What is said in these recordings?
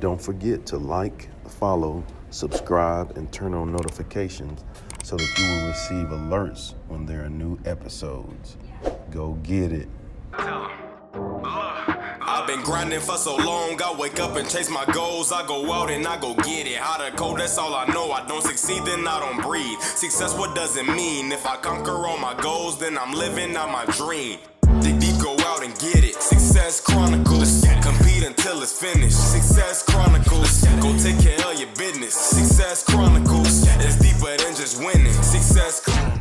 Don't forget to like, follow, subscribe, and turn on notifications so that you will receive alerts when there are new episodes. Go get it. I've been grinding for so long, I wake up and chase my goals. I go out and I go get it. Hot or cold, that's all I know. I don't succeed, then I don't breathe. Success, what does it mean? If I conquer all my goals, then I'm living out my dream. Dig deep, go out and get it. Success Chronicles, compete until it's finished. Success Chronicles, go take care of your business. Success Chronicles, it's deeper than just winning. Success Chronicles.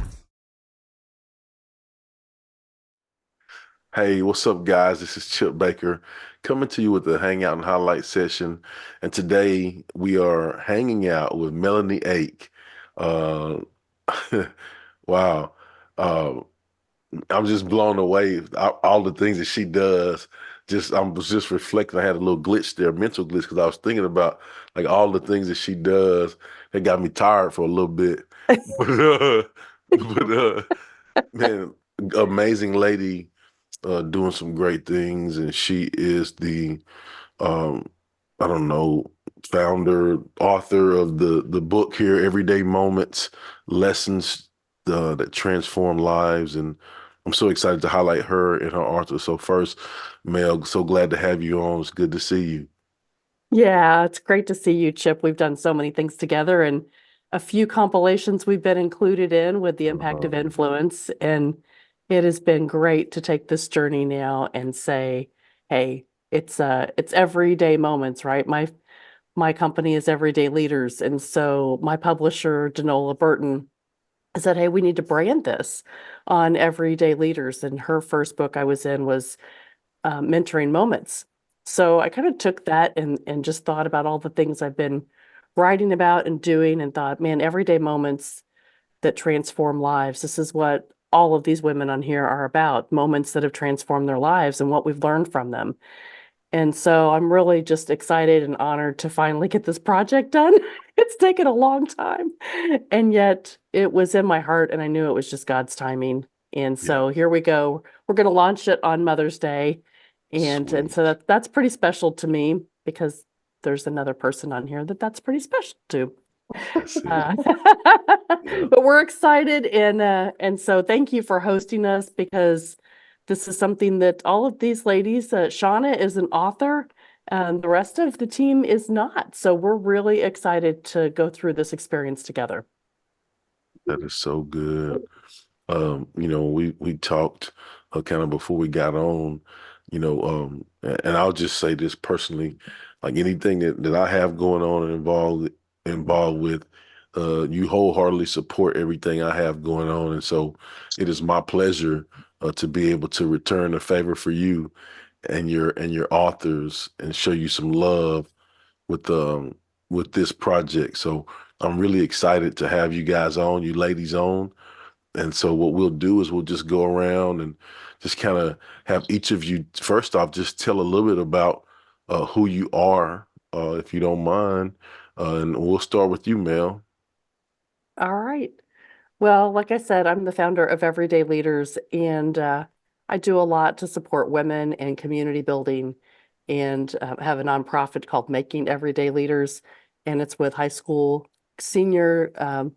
Hey, what's up, guys? This is Chip Baker coming to you with the Hangout and Highlight session. And today we are hanging out with Melanie Ake. Uh, wow. Uh, I'm just blown away. All the things that she does. I was just reflecting. I had a little glitch there, mental glitch, because I was thinking about like all the things that she does. That got me tired for a little bit. But man, amazing lady, doing some great things, and she is the um, I don't know, founder, author of the book here, Everyday Moments, Lessons that Transform Lives, and I'm so excited to highlight her and her author. So first, Mel, so glad to have you on. It's good to see you. Yeah, it's great to see you, Chip. We've done so many things together and a few compilations we've been included in with the impact of influence. And it has been great to take this journey now and say, hey, it's everyday moments, right? My company is Everyday Leaders. And so my publisher, Denola Burton, said, hey, we need to brand this on Everyday Leaders. And her first book I was in was Mentoring Moments. So I kind of took that and just thought about all the things I've been writing about and doing and thought, man, everyday moments that transform lives. This is what all of these women on here are about, moments that have transformed their lives and what we've learned from them. And so I'm really just excited and honored to finally get this project done. It's taken a long time, and yet it was in my heart, and I knew it was just God's timing. And so here we go. We're going to launch it on Mother's Day. And Sweet. so that's pretty special to me because there's another person on here that's pretty special too. That's it. But we're excited, and so thank you for hosting us because this is something that all of these ladies, Shauna is an author, and the rest of the team is not. So we're really excited to go through this experience together. That is so good. We talked kind of before we got on, and I'll just say this personally, like anything that I have going on and involved with, you wholeheartedly support everything I have going on. And so it is my pleasure to be able to return the favor for you and your authors and show you some love with this project. So I'm really excited to have you guys on, you ladies on. And so what we'll do is we'll just go around and just kind of have each of you, first off, just tell a little bit about who you are, if you don't mind. And we'll start with you, Mel. All right. Well, like I said, I'm the founder of Everyday Leaders, and I do a lot to support women and community building, and have a nonprofit called Making Everyday Leaders, and it's with high school senior,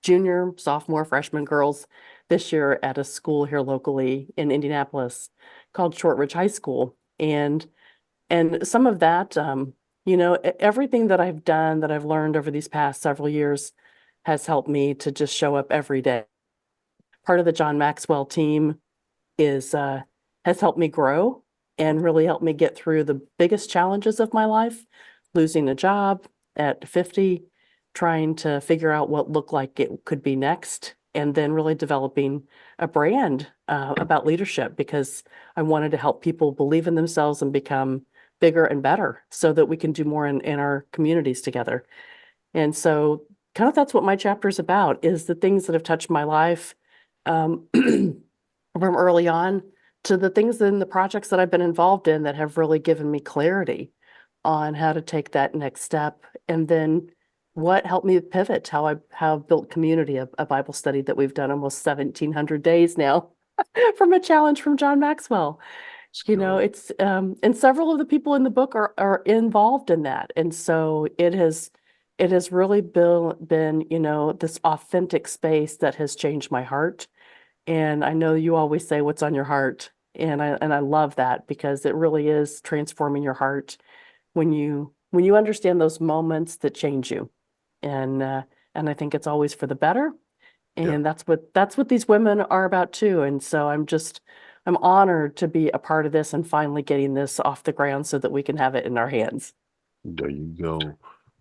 junior, sophomore, freshman girls this year at a school here locally in Indianapolis called Shortridge High School. And some of that, everything that I've done, that I've learned over these past several years has helped me to just show up every day. Part of the John Maxwell team has helped me grow and really helped me get through the biggest challenges of my life, losing a job at 50, trying to figure out what looked like it could be next, and then really developing a brand about leadership because I wanted to help people believe in themselves and become bigger and better so that we can do more in our communities together. And so kind of that's what my chapter is about, is the things that have touched my life from early on to the things in the projects that I've been involved in that have really given me clarity on how to take that next step. And then what helped me pivot, how I've built community, a Bible study that we've done almost 1,700 days now from a challenge from John Maxwell. Let's You know, go. it's and several of the people in the book are involved in that. And so it has really been, this authentic space that has changed my heart. And I know you always say what's on your heart. And I love that because it really is transforming your heart when you understand those moments that change you. And and I think it's always for the better. Yeah. And that's what these women are about too. And so I'm honored to be a part of this and finally getting this off the ground so that we can have it in our hands. There you go.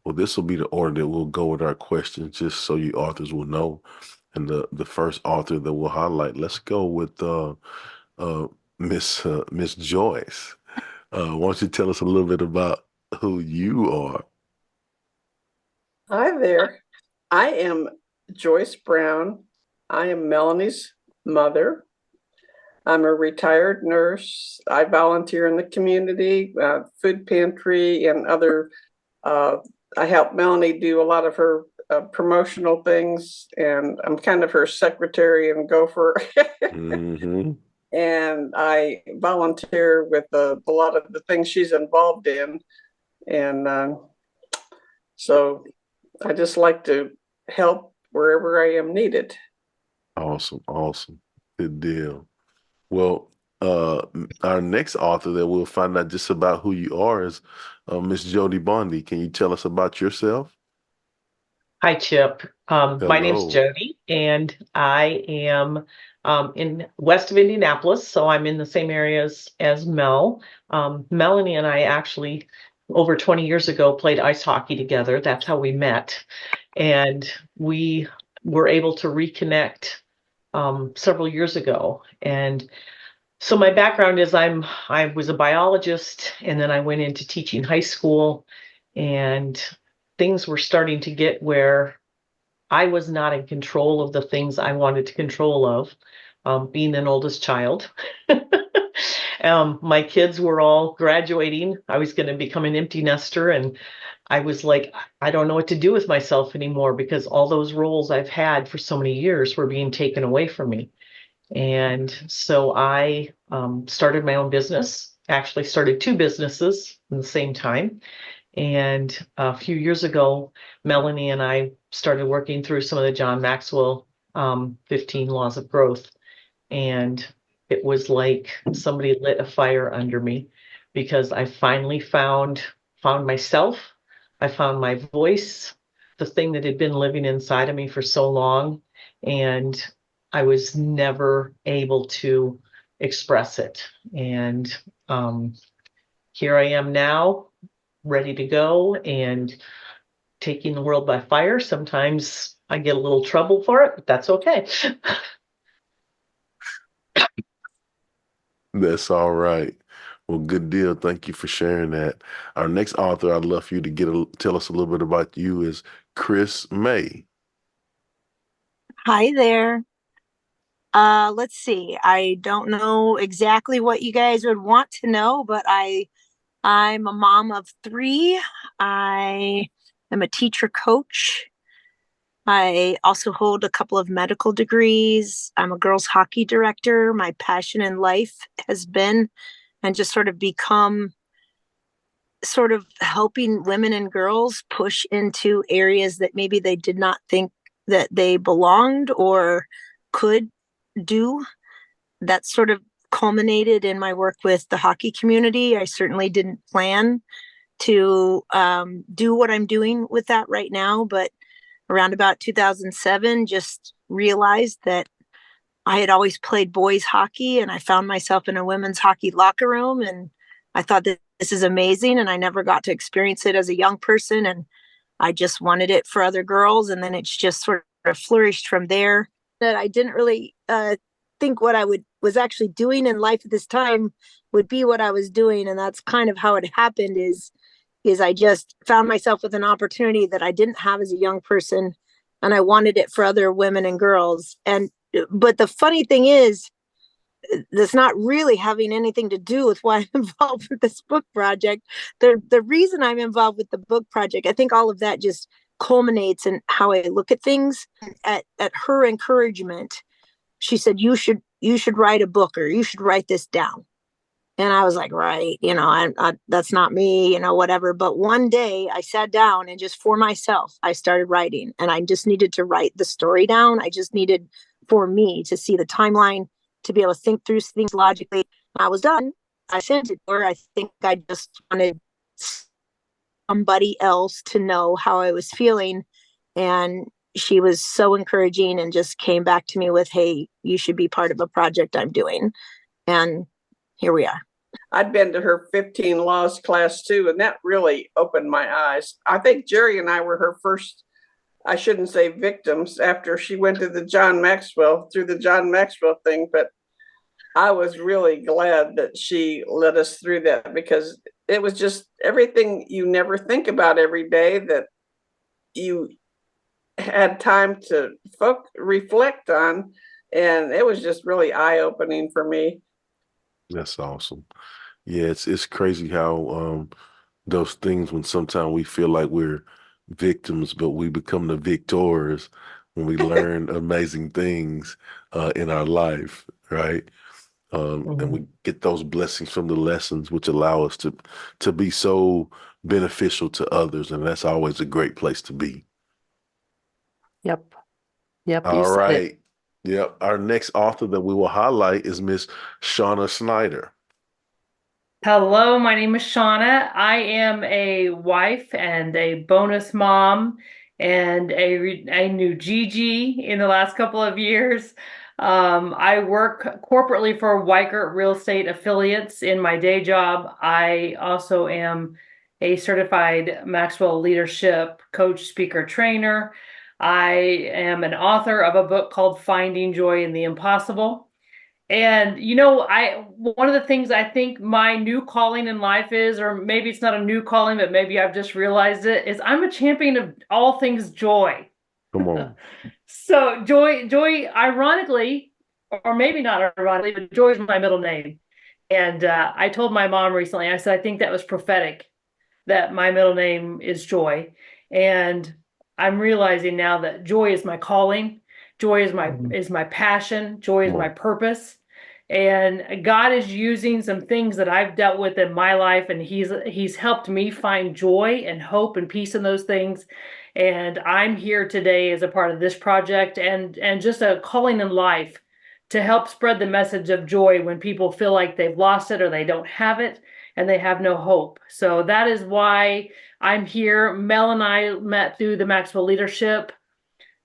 Well, this will be the order that we'll go with our questions, just so you authors will know. And the first author that we'll highlight, let's go with uh Miss Joyce. Why don't you tell us a little bit about who you are? Hi there. I am Joyce Brown. I am Melanie's mother. I'm a retired nurse. I volunteer in the community, food pantry, and other. Uh, I help Melanie do a lot of her promotional things, and I'm kind of her secretary and gopher. Mm-hmm. And I volunteer with a lot of the things she's involved in. And so I just like to help wherever I am needed. Awesome, awesome. Good deal. Well, our next author that we'll find out just about who you are is Miss Jody Bondi. Can you tell us about yourself? Hi, Chip. My name's Hello. Jody, and I am in west of Indianapolis, so I'm in the same area as Mel. Melanie and I actually, over 20 years ago, played ice hockey together. That's how we met, and we were able to reconnect several years ago. And so my background is I was a biologist, and then I went into teaching high school, and things were starting to get where I was not in control of the things I wanted to control of, being an oldest child. My kids were all graduating. I was going to become an empty nester, and I was like, I don't know what to do with myself anymore because all those roles I've had for so many years were being taken away from me. And so I started my own business, actually started two businesses at the same time. And a few years ago, Melanie and I started working through some of the John Maxwell 15 Laws of Growth. And it was like somebody lit a fire under me because I finally found myself. I found my voice, the thing that had been living inside of me for so long. And I was never able to express it. And here I am now, ready to go and taking the world by fire. Sometimes I get a little trouble for it, but that's okay. That's all right. Well, good deal. Thank you for sharing that. Our next author, I'd love for you to tell us a little bit about you is Chris May. Hi there. Let's see. I don't know exactly what you guys would want to know, but I'm a mom of three. I am a teacher coach. I also hold a couple of medical degrees. I'm a girls hockey director. My passion in life has been and just sort of become sort of helping women and girls push into areas that maybe they did not think that they belonged or could do. That sort of culminated in my work with the hockey community. I certainly didn't plan to do what I'm doing with that right now, but around about 2007, just realized that I had always played boys hockey and I found myself in a women's hockey locker room. And I thought that this is amazing. And I never got to experience it as a young person. And I just wanted it for other girls. And then it's just sort of flourished from there. That I didn't really think what I was actually doing in life at this time would be what I was doing. And that's kind of how it happened is I just found myself with an opportunity that I didn't have as a young person. And I wanted it for other women and girls. But the funny thing is, that's not really having anything to do with why I'm involved with this book project. The reason I'm involved with the book project, I think all of that just culminates in how I look at things. At her encouragement, she said, you should write a book or you should write this down. And I was like, right, that's not me, whatever. But one day I sat down and just for myself, I started writing, and I just needed to write the story down. I just needed for me to see the timeline, to be able to think through things logically. I was done. I sent it to her. I think I just wanted somebody else to know how I was feeling. And she was so encouraging and just came back to me with, hey, you should be part of a project I'm doing. And here we are. I'd been to her 15 laws class too, and that really opened my eyes. I think Jerry and I were her first, I shouldn't say victims, after she went to the John Maxwell, through the John Maxwell thing, but I was really glad that she led us through that, because it was just everything you never think about every day that you had time to reflect on. And it was just really eye-opening for me. That's awesome. Yeah, it's crazy how those things, when sometimes we feel like we're victims, but we become the victors when we learn amazing things in our life, right? And we get those blessings from the lessons, which allow us to be so beneficial to others, and that's always a great place to be. Yep. Yep. You All said it. right. Yep. Our next author that we will highlight is Miss Shauna Snyder. Hello, my name is Shauna. I am a wife and a bonus mom and a new Gigi in the last couple of years. I work corporately for Weichert Real Estate Affiliates in my day job. I also am a certified Maxwell Leadership coach, speaker, trainer. I am an author of a book called Finding Joy in the Impossible. And one of the things I think my new calling in life is, or maybe it's not a new calling, but maybe I've just realized it, is I'm a champion of all things joy. Come on. So joy, ironically, or maybe not ironically, but joy is my middle name. And I told my mom recently, I said, I think that was prophetic, that my middle name is Joy. And I'm realizing now that joy is my calling. Joy is my passion. Joy is my purpose. And God is using some things that I've dealt with in my life, and he's helped me find joy and hope and peace in those things. And I'm here today as a part of this project and just a calling in life to help spread the message of joy when people feel like they've lost it or they don't have it and they have no hope. So that is why I'm here. Mel and I met through the Maxwell Leadership,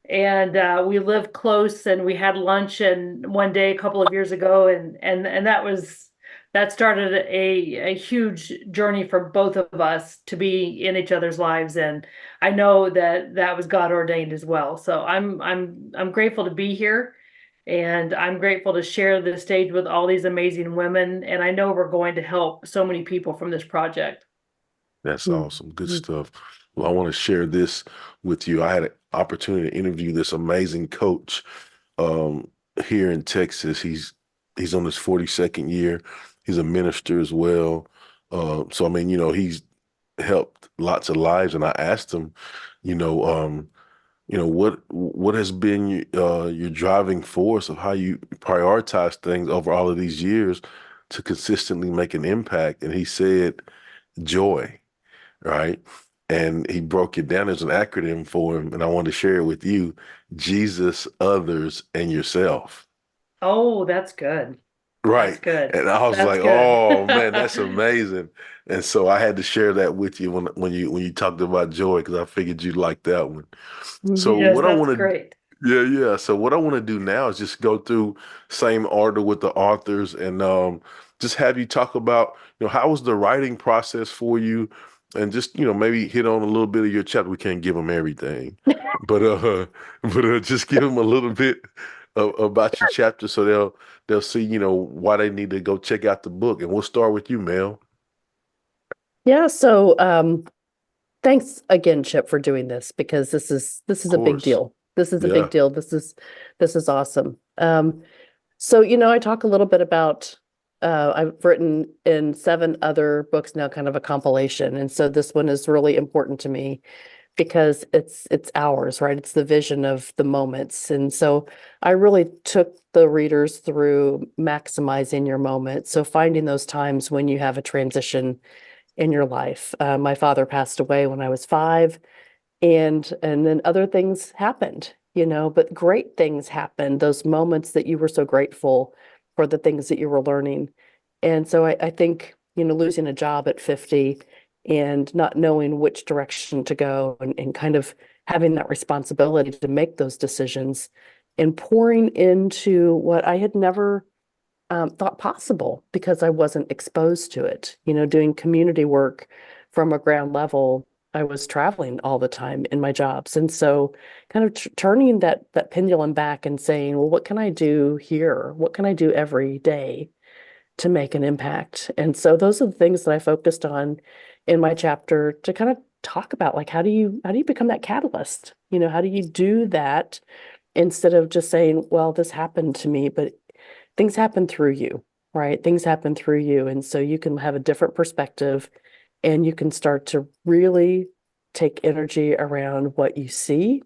and we lived close, and we had lunch and one day a couple of years ago, and that started a huge journey for both of us to be in each other's lives, and I know that was God ordained as well. So I'm grateful to be here, and I'm grateful to share the stage with all these amazing women, and I know we're going to help so many people from this project. That's awesome. Good stuff. Well, I want to share this with you. I had an opportunity to interview this amazing coach um, here in Texas. He's on his 42nd year. He's a minister as well. So I mean, he's helped lots of lives. And I asked him, you know, um, what has been your driving force of how you prioritize things over all of these years to consistently make an impact? And he said, joy. Right? And he broke it down as an acronym for him, and I wanted to share it with you: Jesus, others, and yourself. Oh, that's good. That's Right. good. And I was That's like, good. oh man, that's amazing. And so I had to share that with you when you talked about joy, because I figured you'd like that one. So Yes, what I that's want to great. Yeah, yeah. So what I want to do now is just go through same order with the authors, and just have you talk about, how was the writing process for you, and just, maybe hit on a little bit of your chapter. We can't give them everything, but just give them a little bit about your chapter, so they'll see, why they need to go check out the book. And we'll start with you, Mel. Yeah. So, thanks again, Chip, for doing this, because this Of is a big course. deal. This is a big Yeah. deal. This is awesome. So, I talk a little bit about, I've written in 7 other books now, kind of a compilation. And so this one is really important to me because it's ours, right? It's the vision of the moments. And so I really took the readers through maximizing your moment. So finding those times when you have a transition in your life. My father passed away when I was 5, and then other things happened, but great things happened, those moments that you were so grateful for the things that you were learning. And so I think, losing a job at 50 and not knowing which direction to go, and kind of having that responsibility to make those decisions and pouring into what I had never thought possible because I wasn't exposed to it. Doing community work from a ground level, I was traveling all the time in my jobs. And so kind of turning that pendulum back and saying, well, what can I do here? What can I do every day to make an impact? And so those are the things that I focused on in my chapter to kind of talk about, like, how do you become that catalyst? How do you do that instead of just saying, well, this happened to me, but things happen through you, right? Things happen through you. And so you can have a different perspective and you can start to really take energy around what you see.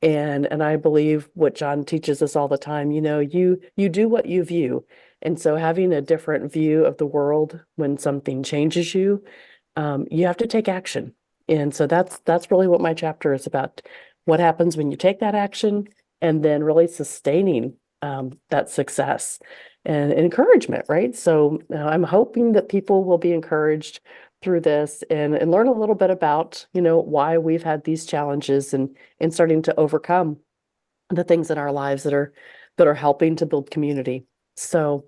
And I believe what John teaches us all the time, you do what you view. And so having a different view of the world when something changes you, you have to take action. And so that's really what my chapter is about. What happens when you take that action and then really sustaining that success and encouragement, right? So I'm hoping that people will be encouraged through this and learn a little bit about, why we've had these challenges and starting to overcome the things in our lives that are helping to build community. So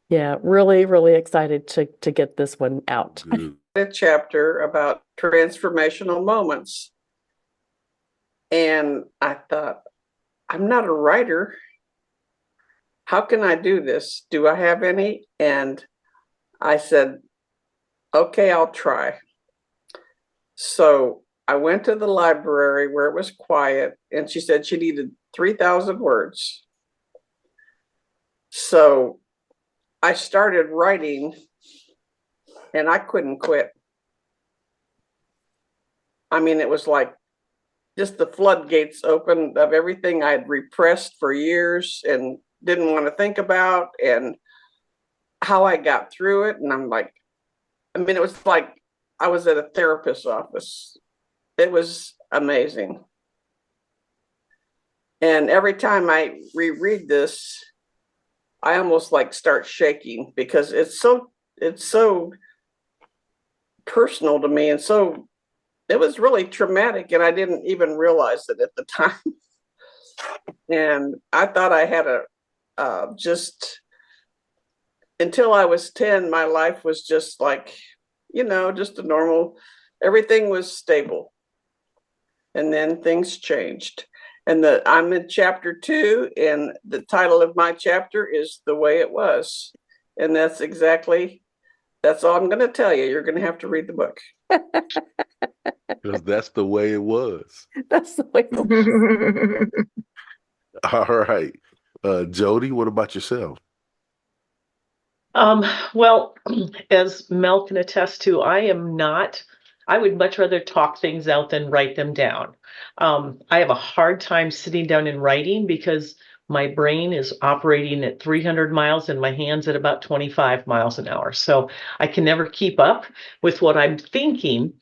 yeah, really, really excited to get this one out. Good. A chapter about transformational moments. And I thought, I'm not a writer. How can I do this? Do I have any? And I said, okay, I'll try. So I went to the library where it was quiet, and she said she needed 3,000 words. So I started writing, and I couldn't quit. I mean, it was like just the floodgates opened of everything I'd repressed for years and didn't want to think about, and how I got through it. And I'm like, I mean, it was like I was at a therapist's office. It was amazing. And every time I reread this, I almost like start shaking because it's so personal to me, and so it was really traumatic, and I didn't even realize it at the time. And I thought I had just until I was 10, my life was just like, just a normal, everything was stable. And then things changed. And I'm in chapter 2, and the title of my chapter is The Way It Was. And that's all I'm going to tell you. You're going to have to read the book. Because that's the way it was. That's the way. All right. Jody, what about yourself? Well, as Mel can attest to, I would much rather talk things out than write them down. I have a hard time sitting down and writing because my brain is operating at 300 miles and my hands at about 25 miles an hour. So I can never keep up with what I'm thinking.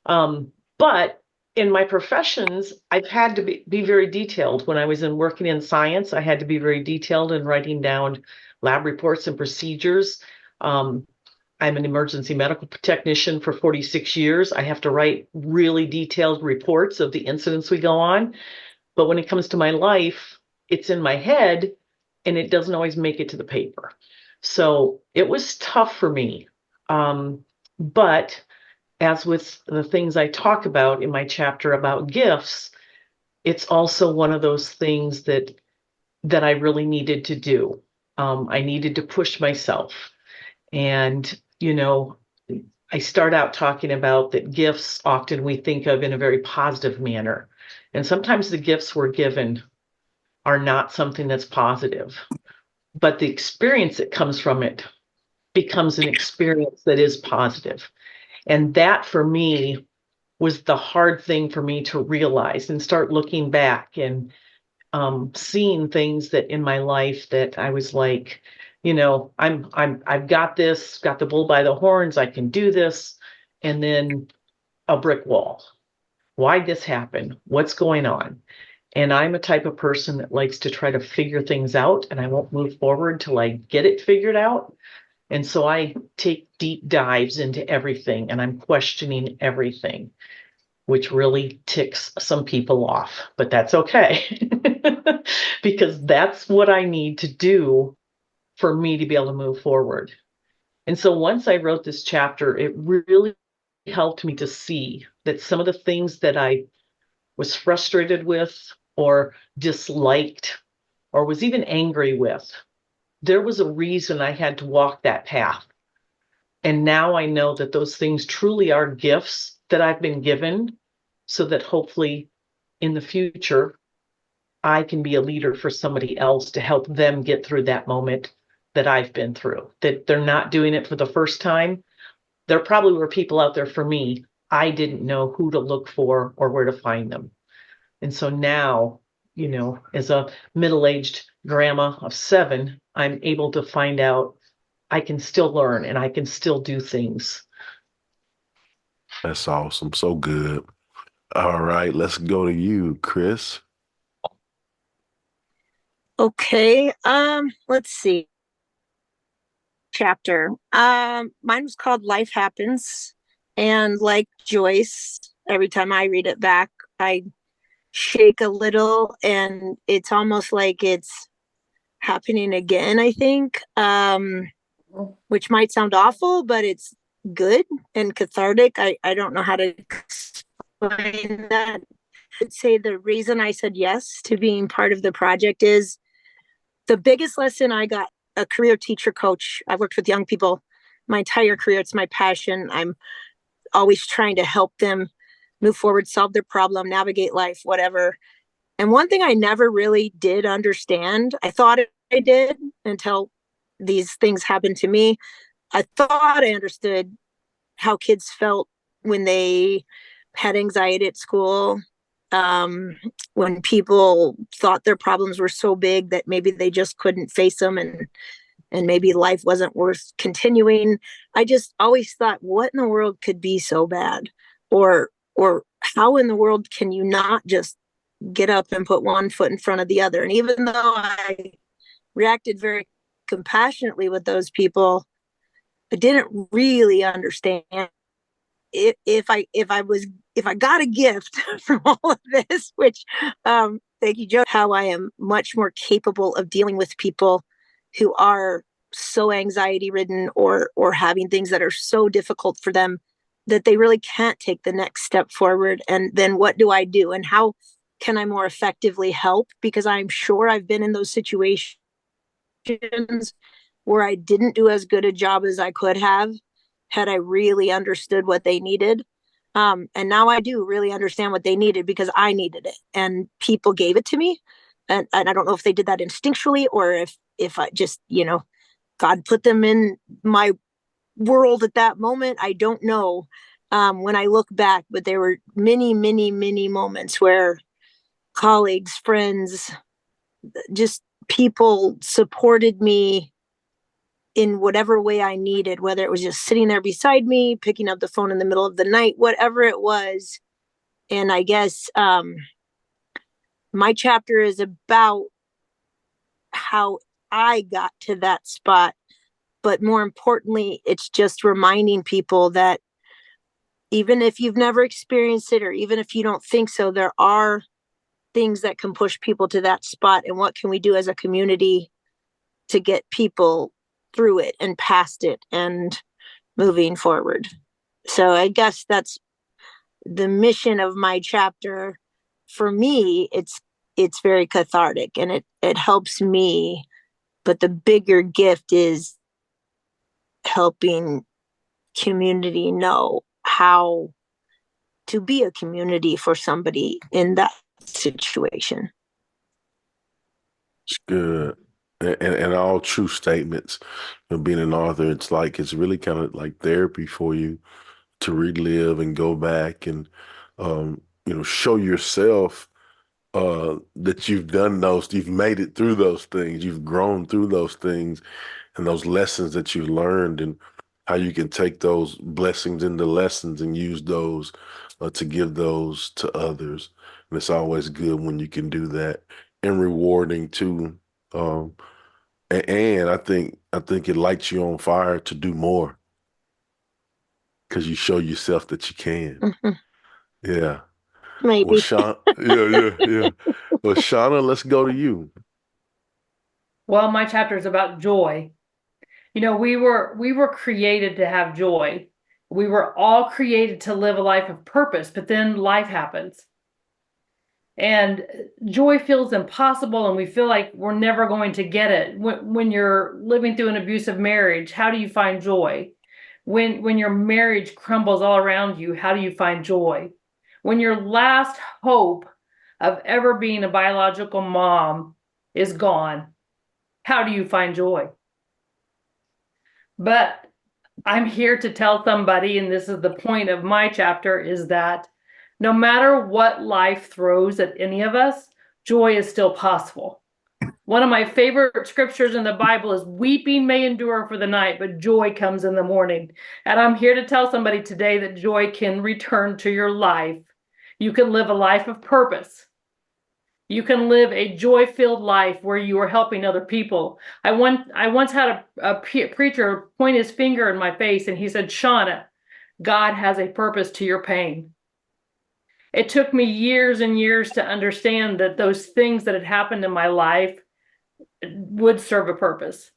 But in my professions, I've had to be very detailed. When I was working in science, I had to be very detailed in writing down lab reports and procedures. I'm an emergency medical technician for 46 years. I have to write really detailed reports of the incidents we go on. But when it comes to my life, it's in my head and it doesn't always make it to the paper. So it was tough for me. But as with the things I talk about in my chapter about gifts, it's also one of those things that I really needed to do. I needed to push myself. And, I start out talking about that gifts often we think of in a very positive manner. And sometimes the gifts we're given are not something that's positive. But the experience that comes from it becomes an experience that is positive. And that for me was the hard thing for me to realize and start looking back and seeing things that in my life that I was like, I've got this, got the bull by the horns, I can do this, and then a brick wall. Why'd this happen? What's going on? And I'm a type of person that likes to try to figure things out, and I won't move forward till I get it figured out. And so I take deep dives into everything and I'm questioning everything, which really ticks some people off, but that's okay because that's what I need to do for me to be able to move forward. And so once I wrote this chapter, it really helped me to see that some of the things that I was frustrated with or disliked or was even angry with, there was a reason I had to walk that path. And now I know that those things truly are gifts that I've been given so that hopefully in the future, I can be a leader for somebody else to help them get through that moment that I've been through, that they're not doing it for the first time. There probably were people out there for me. I didn't know who to look for or where to find them. And so now, as a middle-aged grandma of 7, I'm able to find out I can still learn and I can still do things. That's awesome. So good. All right, let's go to you, Chris. Okay. Let's see. Chapter. Mine was called Life Happens. And like Joyce, every time I read it back, I shake a little and it's almost like it's happening again, I think. Which might sound awful, but it's good and cathartic. I don't know how to explain that. I'd say the reason I said yes to being part of the project is the biggest lesson I got. A career teacher coach. I've worked with young people my entire career. It's my passion. I'm always trying to help them move forward, solve their problem, navigate life, whatever. And one thing I never really did understand, I thought I did until these things happened to me. I thought I understood how kids felt when they had anxiety at school, when people thought their problems were so big that maybe they just couldn't face them and maybe life wasn't worth continuing. I just always thought, what in the world could be so bad? Or how in the world can you not just get up and put one foot in front of the other? And even though I reacted very compassionately with those people, I didn't really understand if I got a gift from all of this, which thank you, Joe, how I am much more capable of dealing with people who are so anxiety ridden or having things that are so difficult for them that they really can't take the next step forward. And then what do I do? And how can I more effectively help? Because I'm sure I've been in those situations where I didn't do as good a job as I could have had I really understood what they needed. And now I do really understand what they needed because I needed it and people gave it to me. And I don't know if they did that instinctually or if I just, God put them in my world at that moment. I don't know when I look back, but there were many, many, many moments where colleagues, friends, just people supported me in whatever way I needed, whether it was just sitting there beside me, picking up the phone in the middle of the night, whatever it was. And I guess my chapter is about how I got to that spot. But more importantly, it's just reminding people that even if you've never experienced it, or even if you don't think so, there are things that can push people to that spot. And what can we do as a community to get people through it and past it and moving forward? So I guess that's the mission of my chapter. For me, it's very cathartic and it helps me. But the bigger gift is helping community know how to be a community for somebody in that situation. Good. And all true statements. Being an author, it's really kind of like therapy for you to relive and go back and show yourself that you've done those, you've made it through those things, you've grown through those things and those lessons that you've learned, and how you can take those blessings into lessons and use those to give those to others. And it's always good when you can do that, and rewarding too. Um, and I think it lights you on fire to do more because you show yourself that you can. Mhm. Yeah. Well, Maybe. Sean, yeah. Well, Shauna, let's go to you. Well, my chapter is about joy. You know, we were created to have joy. We were all created to live a life of purpose, but then life happens. And joy feels impossible, and we feel like we're never going to get it. When you're living through an abusive marriage, how do you find joy? When your marriage crumbles all around you, how do you find joy? When your last hope of ever being a biological mom is gone, how do you find joy? But I'm here to tell somebody, and this is the point of my chapter, is that no matter what life throws at any of us, joy is still possible. One of my favorite scriptures in the Bible is weeping may endure for the night, but joy comes in the morning. And I'm here to tell somebody today that joy can return to your life. You can live a life of purpose. You can live a joy-filled life where you are helping other people. I once had a preacher point his finger in my face and he said, Shauna, God has a purpose to your pain. It took me years and years to understand that those things that had happened in my life would serve a purpose.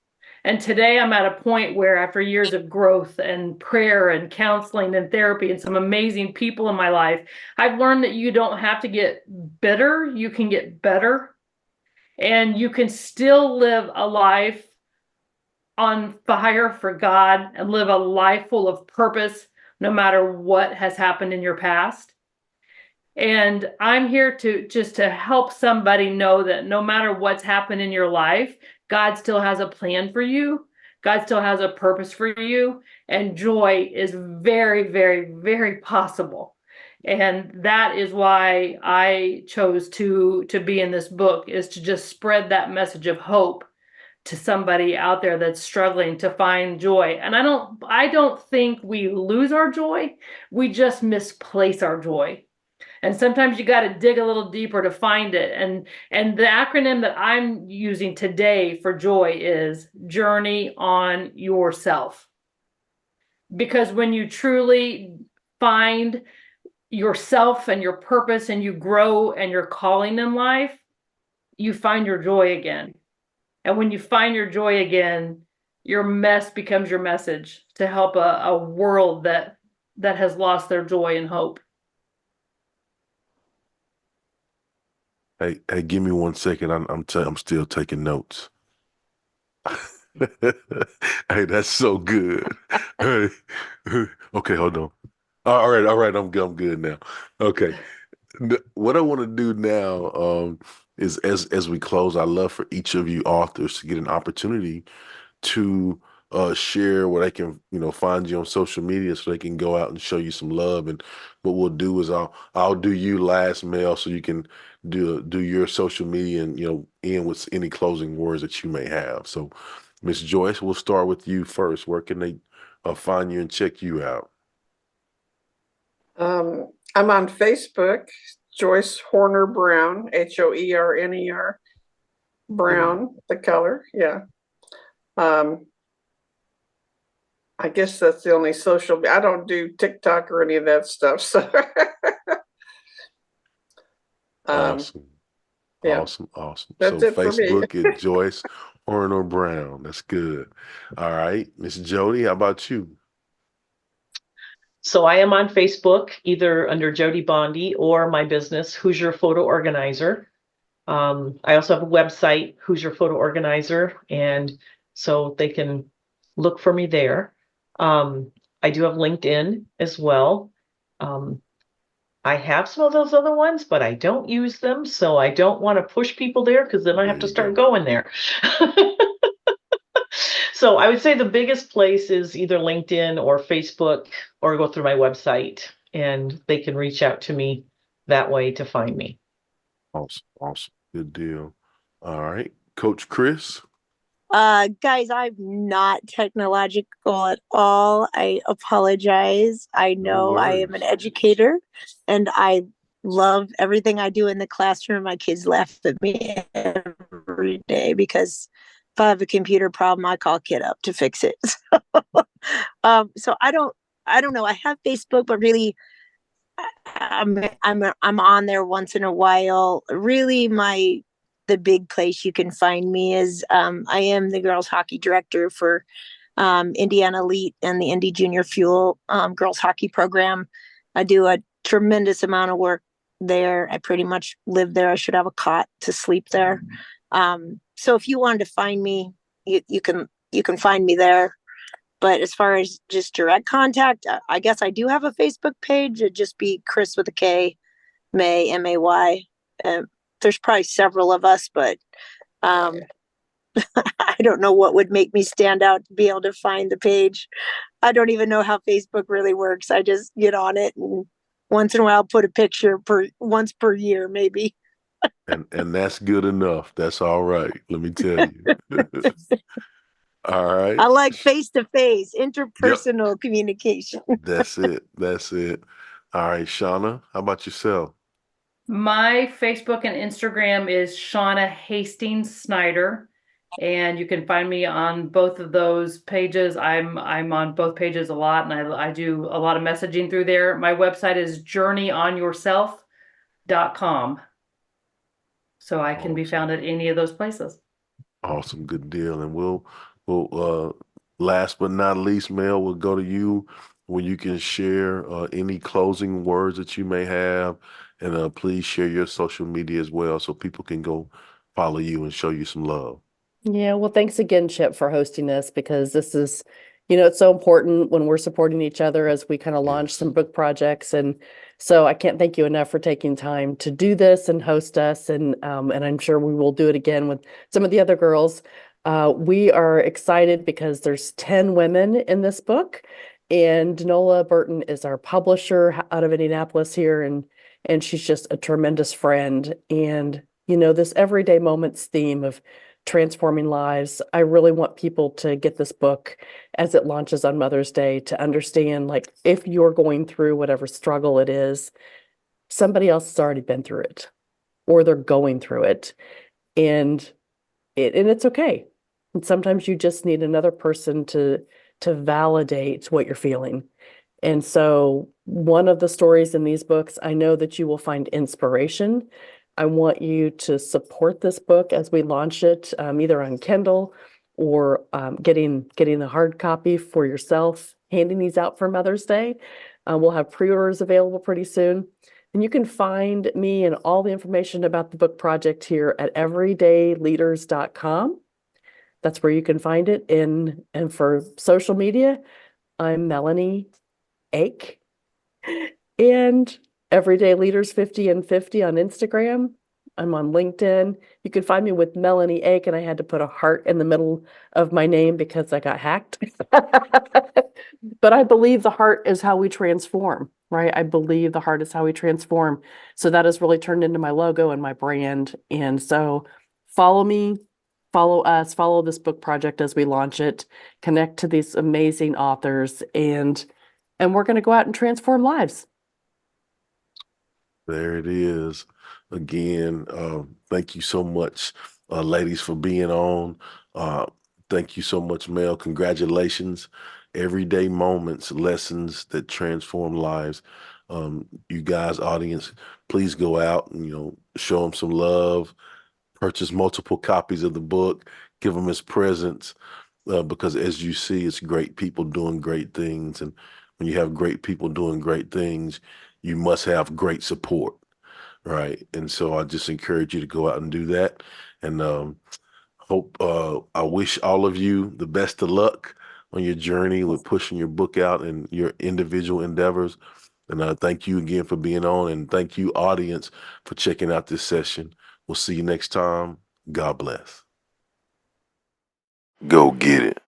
And today I'm at a point where, after years of growth and prayer and counseling and therapy and some amazing people in my life, I've learned that you don't have to get bitter, you can get better, and you can still live a life on fire for God and live a life full of purpose no matter what has happened in your past. And I'm here to just to help somebody know that no matter what's happened in your life, God still has a plan for you. God still has a purpose for you. And joy is very, very, very possible. And that is why I chose to be in this book, is to just spread that message of hope to somebody out there that's struggling to find joy. And I don't think we lose our joy. We just misplace our joy. And sometimes you got to dig a little deeper to find it. And the acronym that I'm using today for joy is Journey on Yourself. Because when you truly find yourself and your purpose and you grow and your calling in life, you find your joy again. And when you find your joy again, your mess becomes your message to help a world that has lost their joy and hope. Hey, give me 1 second. I'm still taking notes. Hey, that's so good. Hey, okay, hold on. All right. I'm good now. Okay. What I want to do now, is as we close, I love for each of you authors to get an opportunity to share where they can, find you on social media so they can go out and show you some love. And what we'll do is I'll do you last, Mel, so you can do your social media and end with any closing words that you may have. So, Miss Joyce, we'll start with you first. Where can they find you and check you out? I'm on Facebook, Joyce Horner Brown, Hoerner Brown, the color. Yeah. I guess that's the only social. I don't do TikTok or any of that stuff. So, Awesome. yeah, Awesome. So that's it for me. Facebook is Joyce Horner Brown. That's good. All right. Miss Jody, how about you? So I am on Facebook, either under Jody Bondi or my business, Who's Your Photo Organizer. I also have a website, Who's Your Photo Organizer, and so they can look for me there. I do have LinkedIn as well. I have some of those other ones, but I don't use them, so I don't want to push people there because then I have to start going there. So I would say the biggest place is either LinkedIn or Facebook, or go through my website, and they can reach out to me that way to find me. Awesome. Awesome. Good deal. All right. Coach Chris. Guys, I'm not technological at all. I apologize. I No know I am an worries. educator and I love everything I do in the classroom. My kids laugh at me every day because if I have a computer problem, I call kid up to fix it. So I don't know. I have Facebook, but really I'm on there once in a while. Really, the big place you can find me is I am the girls hockey director for Indiana Elite and the Indy Junior Fuel girls hockey program. I do a tremendous amount of work there. I pretty much live there. I should have a cot to sleep there. So if you wanted to find me, you can find me there. But as far as just direct contact, I guess I do have a Facebook page. It'd just be Chris with a K, May, May. There's probably several of us, but um, I don't know what would make me stand out to be able to find the page. I don't even know how Facebook really works. I just get on it and once in a while put a picture once per year, maybe. And that's good enough. That's all right. Let me tell you. All right. I like face to face, Yep. interpersonal communication. That's it. That's it. All right, Shauna, how about yourself? My Facebook and Instagram is Shauna Hastings Snyder, and you can find me on both of those pages. I'm on both pages a lot, and I do a lot of messaging through there. My website is journeyonyourself.com, so I can be found Awesome. at any of those places. Awesome. Good deal. And we'll last but not least, Mel, we'll go to you where you can share any closing words that you may have. And please share your social media as well so people can go follow you and show you some love. Yeah, well, thanks again, Chip, for hosting this because this is, it's so important when we're supporting each other as we kind of launch Yes. some book projects. And so I can't thank you enough for taking time to do this and host us. And I'm sure we will do it again with some of the other girls. We are excited because there's 10 women in this book, and Nola Burton is our publisher out of Indianapolis here, and she's just a tremendous friend. And this everyday moments theme of transforming lives. I really want people to get this book as it launches on Mother's Day to understand, like, if you're going through whatever struggle it is, somebody else has already been through it or they're going through it. And it's okay. And sometimes you just need another person to validate what you're feeling. And so one of the stories in these books, I know that you will find inspiration. I want you to support this book as we launch it, either on Kindle or getting the hard copy for yourself, handing these out for Mother's Day. We'll have pre-orders available pretty soon. And you can find me and all the information about the book project here at everydayleaders.com. That's where you can find it. And for social media, I'm Melanie Ake. And Everyday Leaders 50 and 50 on Instagram. I'm on LinkedIn. You can find me with Melanie Ake, and I had to put a heart in the middle of my name because I got hacked. But I believe the heart is how we transform, right? I believe the heart is how we transform. So that has really turned into my logo and my brand. And so follow me, follow us, follow this book project as we launch it, connect to these amazing authors, and we're going to go out and transform lives. There it is. Again, thank you so much, ladies, for being on. Uh, thank you so much, Mel. Congratulations. Everyday moments, lessons that transform lives. You guys, audience, please go out and, show them some love, purchase multiple copies of the book, give them as presents, because as you see, it's great people doing great things. And when you have great people doing great things, you must have great support, right? And so I just encourage you to go out and do that. And I wish all of you the best of luck on your journey with pushing your book out and your individual endeavors. And thank you again for being on, and thank you, audience, for checking out this session. We'll see you next time. God bless. Go get it.